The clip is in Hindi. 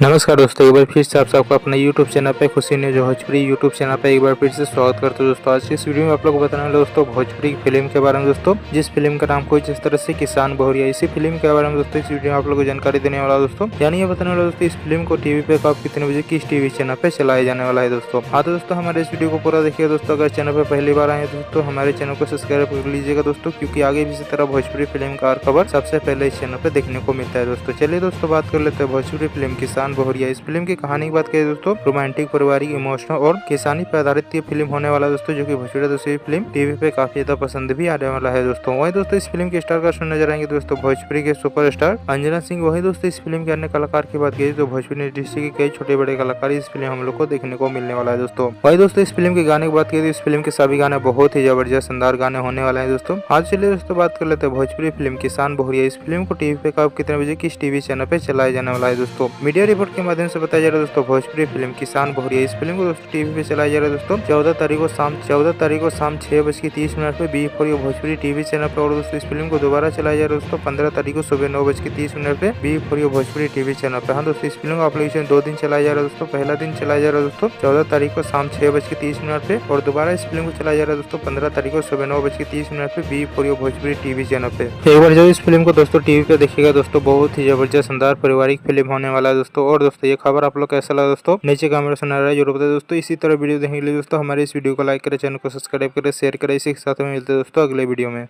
नमस्कार दोस्तों, एक बार फिर से आप सबको अपने YouTube चैनल पे खुशी न्यूज भोजपुरी YouTube चैनल पे एक बार फिर से स्वागत करते हैं दोस्तों। आज की इस वीडियो में आप लोग को बताने वाले दोस्तों भोजपुरी की फिल्म के बारे में दोस्तों, जिस फिल्म का नाम कुछ इस तरह से किसान बहुरिया। इसी फिल्म के बारे में दोस्तों इस वीडियो में आप लोग को जानकारी देने वाला दोस्तों, यानी ये बताने वाला दोस्तों इस फिल्म को टीवी पे कब कितने बजे किस टीवी चैनल पे चलाया जाने वाला है दोस्तों। हाँ तो दोस्तों हमारे इस वीडियो को पूरा देखिए दोस्तों। अगर चैनल पर पहली बार आए दोस्तों हमारे चैनल को सब्सक्राइब कर लीजिएगा दोस्तों, क्योंकि आगे भी इसी तरह भोजपुरी फिल्म का हर खबर सबसे पहले इस चैनल पर देखने को मिलता है दोस्तों। चलिए दोस्तों बात कर लेते हैं भोजपुरी फिल्म किसान बहुरिया। इस फिल्म की कहानी की बात करें दोस्तों, रोमांटिक पारिवारिक इमोशनल और किसानी पर आधारित ये फिल्म होने वाला दोस्तों, जो कि भोजपुरी दोस्तों फिल्म टीवी पे काफी ज्यादा पसंद भी आने वाला है दोस्तों। वही दोस्तों इस फिल्म के स्टार कास्ट में नजर आएंगे दोस्तों भोजपुरी के सुपरस्टार अंजना सिंह। वही दोस्तों इस फिल्म के अन्य कलाकार की बात की तो भोजपुरी इंडस्ट्री के कई छोटे बड़े कलाकार इस फिल्म हम लोग को देखने को मिलने वाला है दोस्तों। वही दोस्तों इस फिल्म के गाने की बात की तो इस फिल्म के सभी गाने बहुत ही जबरदस्त शानदार गाने होने वाले हैं दोस्तों। आज चलिए दोस्तों बात कर लेते हैं भोजपुरी फिल्म किसान बहुरिया। इस फिल्म को टीवी पे कब कितने बजे किस टीवी चैनल पे चलाया जाने वाला है दोस्तों। मीडिया रिपोर्ट के माध्यम से बताया जा रहा है दोस्तों भोजपुरी फिल्म किसान बहुरिया इस फिल्म को दोस्तों टीवी पे चलाया जा रहा है दोस्तों 14 तारीख को शाम 6:30 पे बी4 भोजपुरी टीवी चैनल पर। और दोस्तों इस फिल्म को दोबारा चलाया जा रहा है दोस्तों 15 तारीख को सुबह 9:30 पे बी4 भोजपुरी टीवी चैनल पे। हाँ दोस्तों इस फिल्म को एप्लीकेशन 2 दिन चलाया जा रहा है दोस्तों। पहला दिन चलाया जा रहा है दोस्तों 14 तारीख को शाम 6:30 पे, और दोबारा इस फिल्म को चलाया जा रहा है दोस्तों 15 तारीख को सुबह 9:30 पे बी4 भोजपुरी टीवी चैनल पे। एक बार जो इस फिल्म को दोस्तों टीवी पे देखिएगा दोस्तों, बहुत ही जबरदस्त शानदार पारिवारिक फिल्म होने वाला है दोस्तों। और दोस्तों ये खबर आप लोग कैसा लगा दोस्तों नीचे कमेंट सुना रहा है जरूर बताइए दोस्तों। इसी तरह वीडियो देखने के लिए दोस्तों हमारे इस वीडियो को लाइक करें, चैनल को सब्सक्राइब करें, शेयर करें। इसी के साथ में मिलते हैं दोस्तों अगले वीडियो में।